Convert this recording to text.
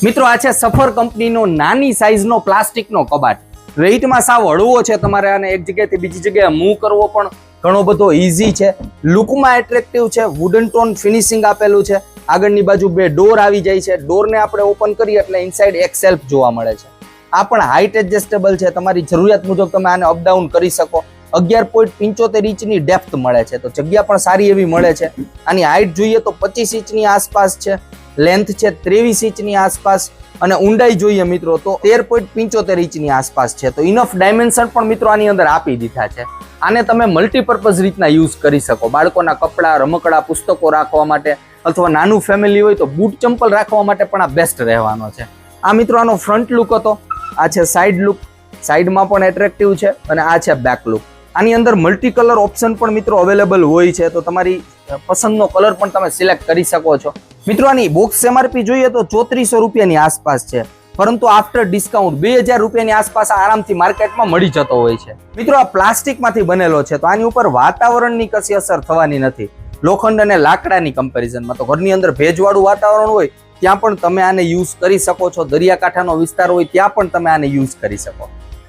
મિત્રો આ છે સફર કંપનીનો નાની સાઈઝનો પ્લાસ્ટિકનો કબાટ. વેઇટમાં સાવ હળવો છે, તમારે આને એક જગ્યાએથી બીજી જગ્યાએ મૂવ કરવો પણ ઘણો બધો ઈઝી છે. લુકમાં એટ્રેક્ટિવ છે, વુડન ટોન ફિનિશિંગ આપેલું છે. આગળની બાજુ બે ડોર આવી જાય છે. ડોરને આપણે ઓપન કરીએ એટલે ઇનસાઇડ એક સેલ્ફ જોવા મળે છે. આ પણ હાઇટ એડજસ્ટેબલ છે, તમારી જરૂરિયાત મુજબ તમે આને અપડાઉન કરી શકો. 11.75 ઇંચની ડેપ્થ મળે છે, તો જગ્યા પણ સારી એવી મળે છે. આની હાઇટ જોઈએ તો 25 ઇંચની આસપાસ છે, લેન્થ છે 23 ઇંચની આસપાસ, અને ઊંડાઈ જોઈએ મિત્રો તો 13.75 ઇંચની આસપાસ છે. તો ઇનફ ડાયમેન્શન પણ મિત્રો આની અંદર આપી દીધા છે. આને તમે મલ્ટીપર્પઝ રીતના યુઝ કરી શકો. બાળકોના કપડાં, રમકડા, પુસ્તકો રાખવા માટે, અથવા નાનું ફેમિલી હોય તો બૂટ ચંપલ રાખવા માટે પણ આ બેસ્ટ રહેવાનો છે. આ મિત્રો આનો ફ્રન્ટ લુક હતો. આ છે સાઈડ લુક, સાઈડમાં પણ એટ્રેક્ટિવ છે, અને આ છે બેક લુક. આની અંદર મલ્ટી કલર ઓપ્શન પણ મિત્રો અવેલેબલ હોય છે, તો તમારી પસંદનો કલર પણ તમે સિલેક્ટ કરી શકો છો. મિત્રો આની બોક્સ એમઆરપી જોઈએ તો 3400 રૂપિયાની આસપાસ છે, પરંતુ આફ્ટર ડિસ્કાઉન્ટ 2000 રૂપિયાની આસપાસ આરામથી માર્કેટમાં મળી જતો હોય છે. મિત્રો આ પ્લાસ્ટિકમાંથી બનેલો છે, તો આની ઉપર વાતાવરણની કશી અસર થવાની નથી. લોખંડ અને લાકડાની કમ્પેરિઝનમાં તો ઘરની અંદર ભેજવાળું વાતાવરણ હોય ત્યાં પણ તમે આને યુઝ કરી શકો છો. દરિયાકાંઠાનો વિસ્તાર હોય ત્યાં પણ તમે આને યુઝ કરી શકો.